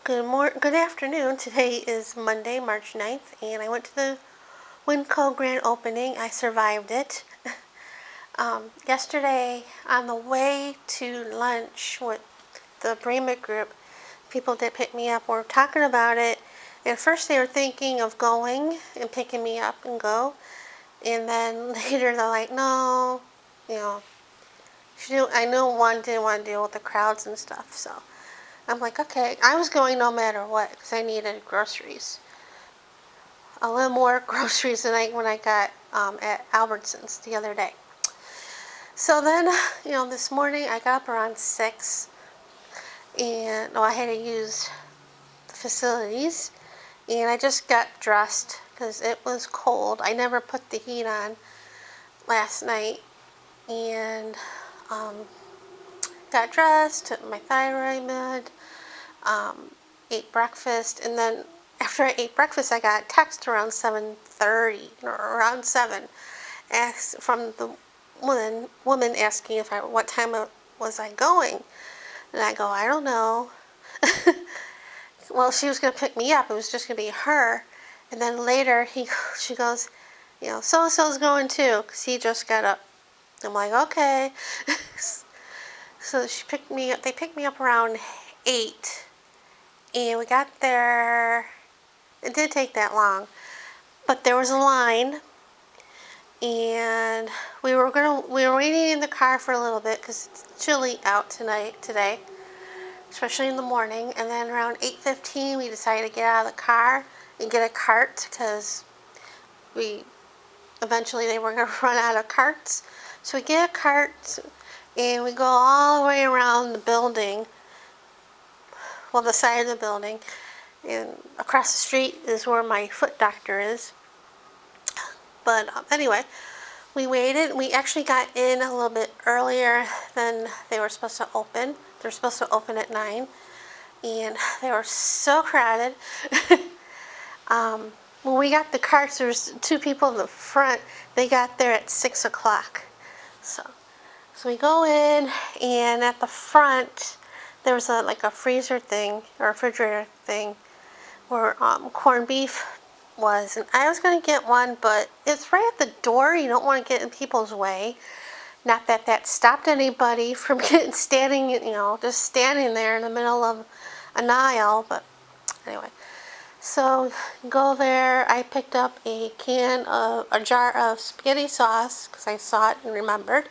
Good afternoon. Today is Monday, March 9th, and I went to the winco grand opening. I survived it. Yesterday, on the way to lunch with the Bremen group, people that picked me up were talking about it. And first they were thinking of going and picking me up and go. And then later they're like, no, you know, I know one didn't want to deal with the crowds and stuff, so I'm like, okay. I was going no matter what because I needed groceries. A little more groceries than when I got at Albertsons the other day. So then, this morning I got up around 6 and I had to use the facilities. And I just got dressed because it was cold. I never put the heat on last night. And got dressed, took my thyroid med, ate breakfast, and then after I ate breakfast, I got a text around 7:30 or around 7, from the woman asking what time was I going, and I go, I don't know. Well, she was going to pick me up. It was just going to be her, and then later she goes, so-and-so's going too, because he just got up. I'm like, okay. So she picked me up. They picked me up around 8, and we got there. It didn't take that long, but there was a line, and we were waiting in the car for a little bit because it's chilly out today, especially in the morning. And then around 8:15, we decided to get out of the car and get a cart because eventually they were going to run out of carts. So we get a cart. And we go all the way around the building, the side of the building, and across the street is where my foot doctor is. But anyway, we waited. We actually got in a little bit earlier than they were supposed to open. They're supposed to open at 9, and they were so crowded. When we got the carts, there was 2 people in the front. They got there at 6 o'clock. So we go in, and at the front, there was a freezer thing, or refrigerator thing, where corned beef was. And I was going to get one, but it's right at the door. You don't want to get in people's way. Not that that stopped anybody from just standing there in the middle of an aisle. But anyway, so go there. I picked up a jar of spaghetti sauce, because I saw it and remembered.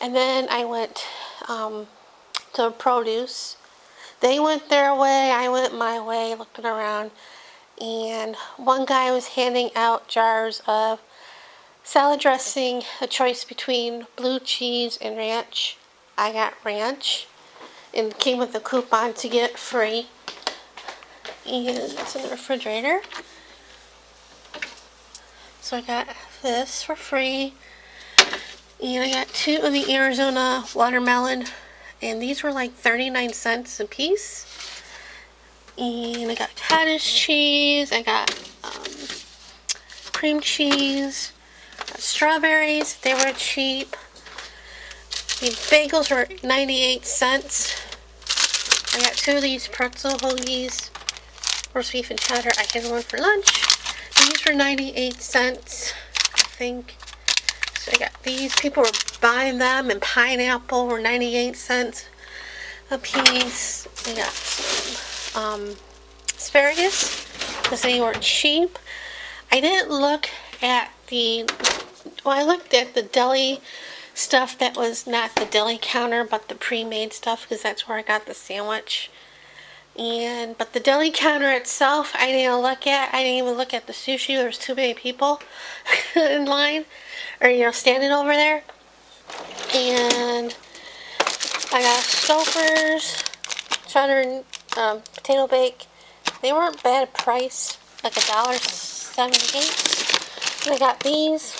And then I went to produce. They went their way, I went my way, looking around. And one guy was handing out jars of salad dressing, a choice between blue cheese and ranch. I got ranch, and it came with a coupon to get it free. And it's in the refrigerator. So I got this for free. And I got 2 of the Arizona watermelon, and these were like 39 cents a piece. And I got cottage cheese, I got cream cheese, strawberries, they were cheap. The bagels were 98 cents. I got 2 of these pretzel hoagies, roast beef and cheddar. I had one for lunch. These were 98 cents, I think. So I got these. People were buying them, and pineapple were 98 cents a piece. I got some asparagus because they were cheap. I didn't look at I looked at the deli stuff that was not the deli counter, but the pre-made stuff, because that's where I got the sandwich. But the deli counter itself, I didn't look at. I didn't even look at the sushi. There was too many people in line, or standing over there. And I got Stouffer's cheddar and potato bake. They weren't bad price, like $1.78. And I got these.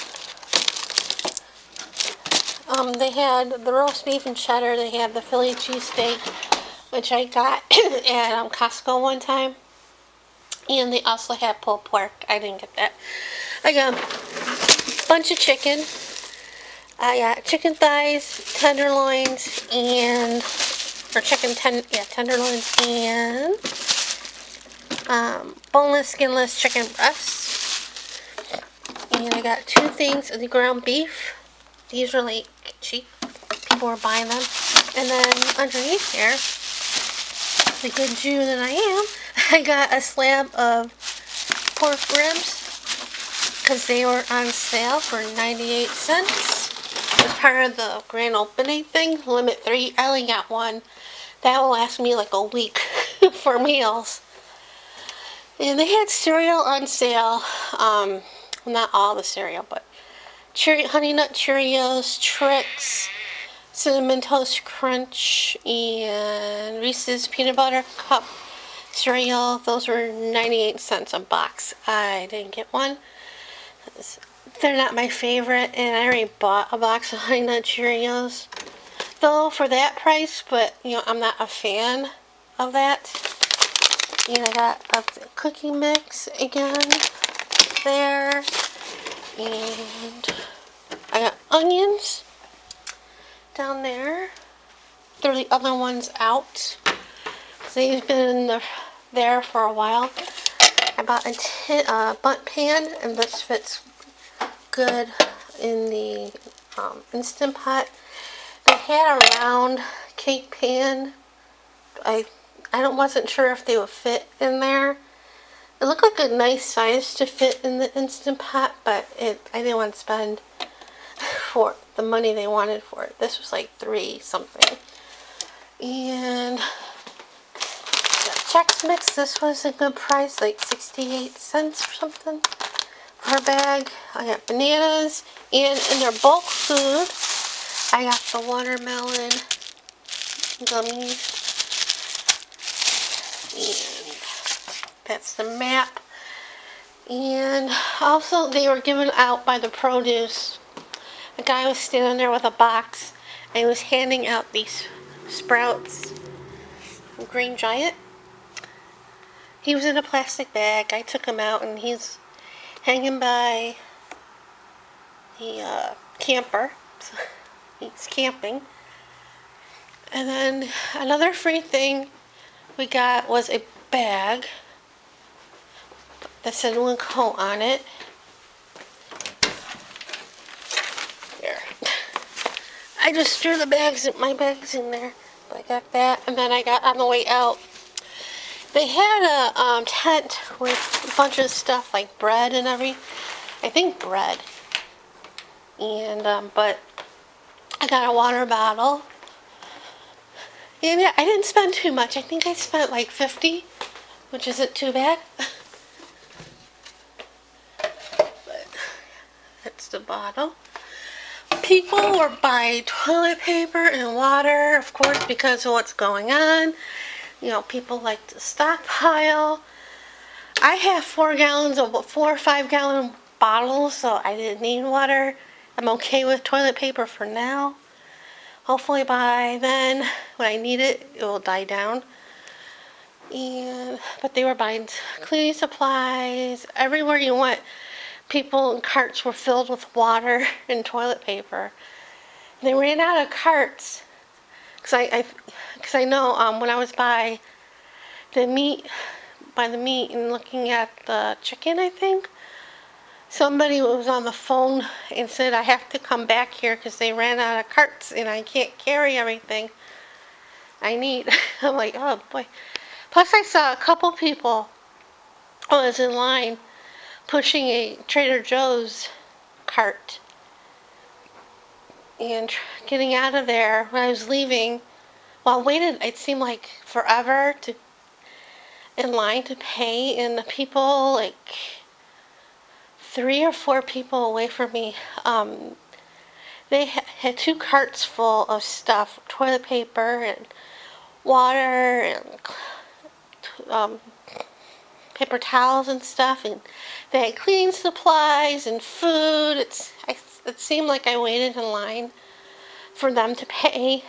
They had the roast beef and cheddar. They had the Philly cheesesteak, which I got at Costco one time. And they also had pulled pork. I didn't get that. I got a bunch of chicken. I got chicken thighs, tenderloins, tenderloins, and boneless, skinless chicken breasts. And I got 2 things of the ground beef. These are like cheap. People are buying them. And then underneath here, the good Jew that I am, I got a slab of pork ribs because they were on sale for 98 cents. As part of the grand opening thing, limit 3. I only got 1. That will last me like a week for meals. And they had cereal on sale. Not all the cereal, but Honey Nut Cheerios, Trix, Cinnamon Toast Crunch, and Reese's Peanut Butter Cup cereal. Those were 98 cents a box. I didn't get one. They're not my favorite, and I already bought a box of Honey Nut Cheerios, though, for that price, but, you know, I'm not a fan of that. And I got a cookie mix again there, and I got onions down there. Throw the other ones out. They've been there for a while. I bought a bundt pan, and this fits good in the Instant Pot. They had a round cake pan. I wasn't sure if they would fit in there. It looked like a nice size to fit in the Instant Pot, but I didn't want to spend for the money they wanted for it. This was like $3 something. And the Chex Mix, this was a good price, like 68 cents or something for a bag. I got bananas, and in their bulk food, I got the watermelon gummies. And that's the map. And also they were given out by the produce. A guy was standing there with a box, and he was handing out these Sprouts from Green Giant. He was in a plastic bag. I took him out, and he's hanging by the camper. So he's camping. And then another free thing we got was a bag that said winco on it. There. I just threw my bags in there. But I got that, and then I got, on the way out, they had a tent with a bunch of stuff like bread and everything. I think bread. And but I got a water bottle. And yeah, I didn't spend too much. I think I spent like $50, which isn't too bad. But that's the bottle. People were buying toilet paper and water, of course, because of what's going on. You know, people like to stockpile. I have 4 or 5 gallon bottles, so I didn't need water. I'm okay with toilet paper for now. Hopefully by then, when I need it, it will die down. But they were buying cleaning supplies. Everywhere you went, people in carts were filled with water and toilet paper. They ran out of carts. Because I know when I was by the meat and looking at the chicken, I think, somebody was on the phone and said, I have to come back here because they ran out of carts and I can't carry everything I need. I'm like, oh boy. Plus I saw a couple people who was in line pushing a Trader Joe's cart and getting out of there when I was leaving. Well, I waited, it seemed like forever in line to pay, and the people, like 3 or 4 people away from me, they had 2 carts full of stuff, toilet paper and water and paper towels and stuff, and they had cleaning supplies and food. It seemed like I waited in line for them to pay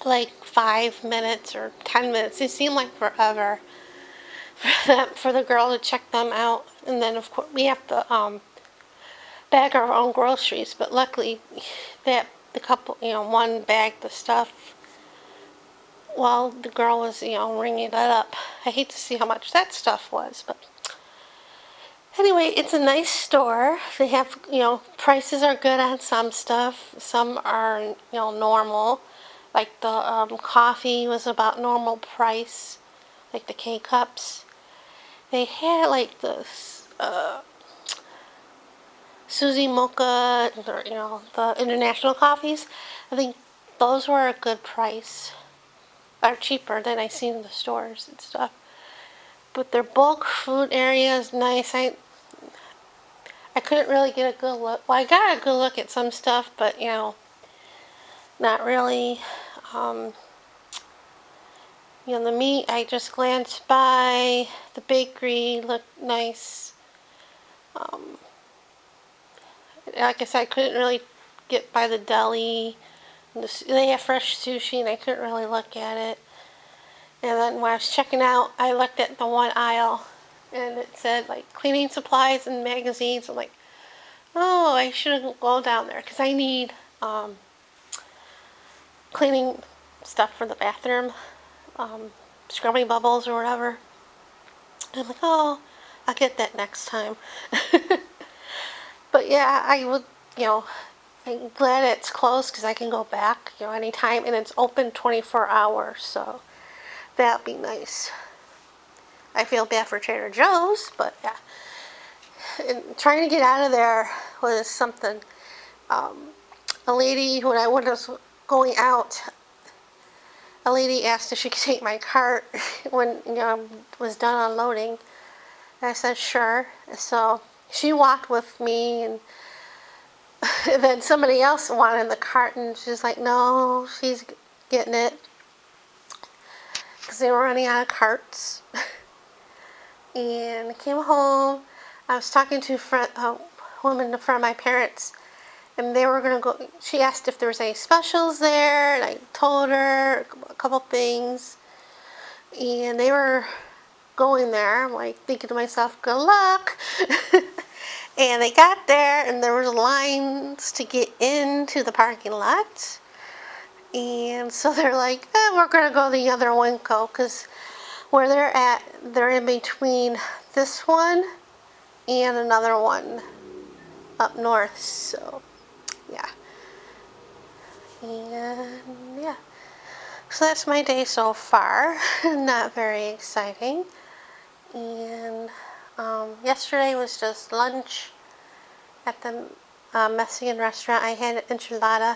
like 5 minutes or 10 minutes. It seemed like forever for the girl to check them out. And then of course we have to bag our own groceries, but luckily the couple, one bagged the stuff while the girl was, ringing that up. I hate to see how much that stuff was, but anyway, it's a nice store. They have, prices are good on some stuff. Some are, normal. Like the coffee was about normal price, like the K-cups. They had like the Suzy Mocha, or, the international coffees. I think those were a good price. Are cheaper than I seen in the stores and stuff. But their bulk food area is nice. I couldn't really get a good look. Well, I got a good look at some stuff, but not really. Um, the meat I just glanced by. The bakery looked nice. Like I said, I couldn't really get by the deli. They have fresh sushi, and I couldn't really look at it. And then when I was checking out, I looked at the one aisle, and it said like cleaning supplies and magazines. I'm like, oh, I shouldn't go down there because I need cleaning stuff for the bathroom, scrubbing bubbles or whatever. And I'm like, oh, I'll get that next time. But yeah, I would, I'm glad it's closed because I can go back, anytime, and it's open 24 hours, so that'd be nice. I feel bad for Trader Joe's, but yeah. And trying to get out of there was something. A lady, when I was going out, a lady asked if she could take my cart when I was done unloading. And I said sure. So she walked with me, and then somebody else wanted the cart, and she's like, no, she's getting it because they were running out of carts. And I came home. I was talking to a woman in front of my parents, and they were gonna go. She asked if there was any specials there, and I told her a couple things, and they were going there. I'm like thinking to myself, good luck. And they got there, and there was lines to get into the parking lot, and so they're like, we're gonna go the other winco because where they're at, they're in between this one and another one up north. So yeah. And yeah, so that's my day so far. Not very exciting. And yesterday was just lunch at the Mexican restaurant. I had an enchilada,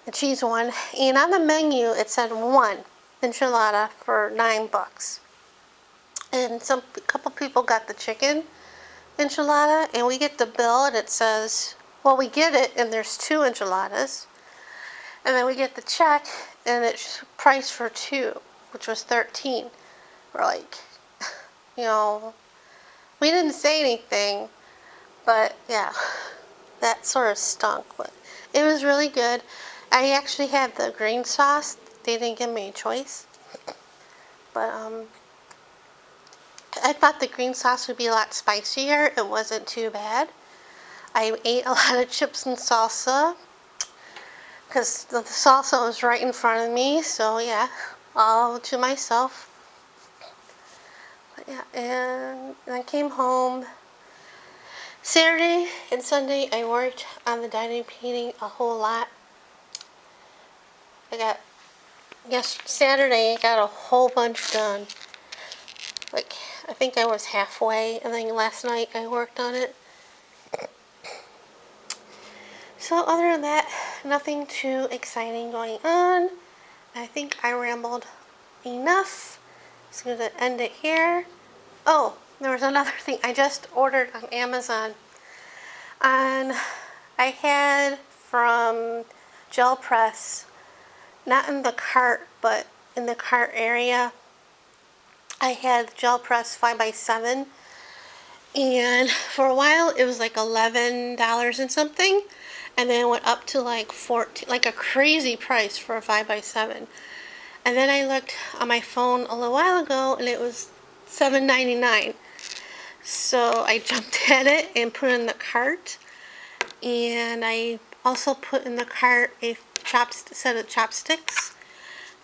a cheese one, and on the menu it said one enchilada for $9. And a couple people got the chicken enchilada, and we get the bill and it says, well, we get it and there's two enchiladas, and then we get the check and it's priced for two, which was $13. We're like, we didn't say anything, but yeah, that sort of stunk, but it was really good. I actually had the green sauce. They didn't give me a choice, but I thought the green sauce would be a lot spicier. It wasn't too bad. I ate a lot of chips and salsa because the salsa was right in front of me, so yeah, all to myself. But yeah, and I came home. Saturday and Sunday I worked on the dining painting a whole lot. Saturday I got a whole bunch done. Like, I think I was halfway, and then last night I worked on it. So other than that, nothing too exciting going on. I think I rambled enough. Just going to end it here. Oh, there was another thing I just ordered on Amazon. And I had from Gel Press, not in the cart, but in the cart area, I had Gel Press 5x7, and for a while it was like $11 and something, and then it went up to like $14, like a crazy price for a 5x7. And then I looked on my phone a little while ago and it was $7.99. So I jumped at it and put it in the cart, and I also put in the cart a set of chopsticks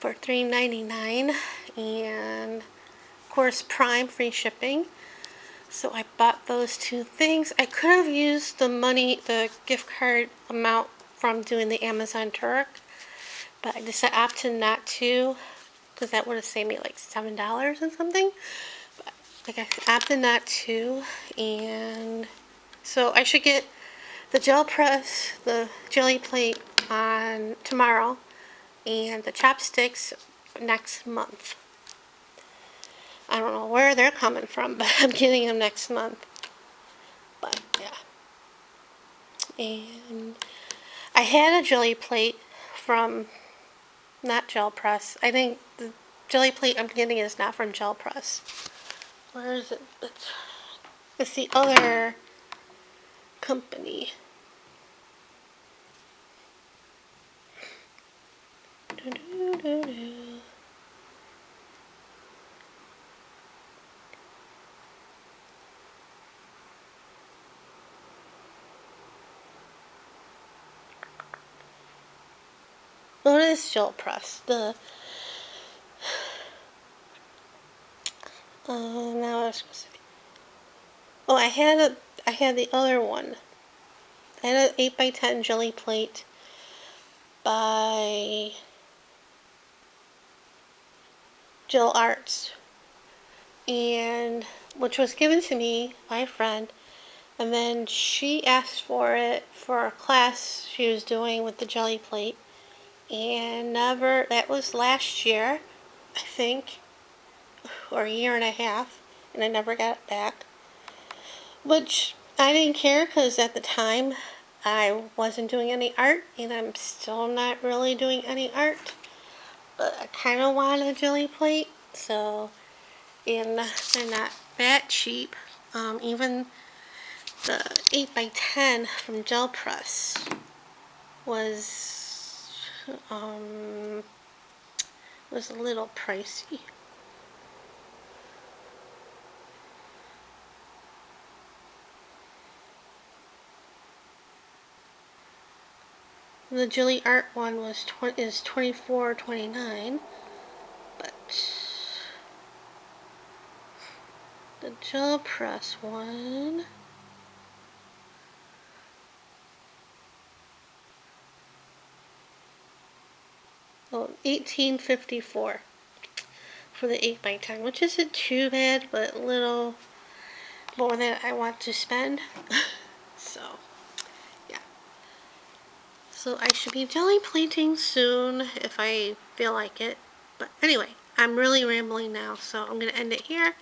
for $3.99, and of course Prime free shipping. So I bought those two things. I could have used the money, the gift card amount from doing the Amazon Turk, but I decided opted not to because that would have saved me like $7 or something. But like I opted not to, and so I should get the gel press, the jelly plate on tomorrow, and the chopsticks next month. I don't know where they're coming from, but I'm getting them next month. But yeah. And I had a jelly plate from, not Gel Press. I think the jelly plate I'm getting is not from Gel Press. Where is it? It's the other company. What is Gel Press? The now I was supposed to say. Oh, I had the other one. I had an 8x10 jelly plate by Jill Arts, and which was given to me by a friend, and then she asked for it for a class she was doing with the jelly plate, and never, that was last year, I think, or a year and a half, and I never got it back, which I didn't care because at the time I wasn't doing any art, and I'm still not really doing any art, but I kind of wanted a jelly plate, so, and they're not that cheap. Even the 8x10 from Gel Press was a little pricey. The Jelly Art one is $24.29, but the Gel Press one $18.54 for the 8x10, which isn't too bad, but a little more than I want to spend. So yeah. So I should be jelly plating soon if I feel like it. But anyway, I'm really rambling now, so I'm going to end it here.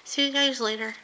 See you guys later.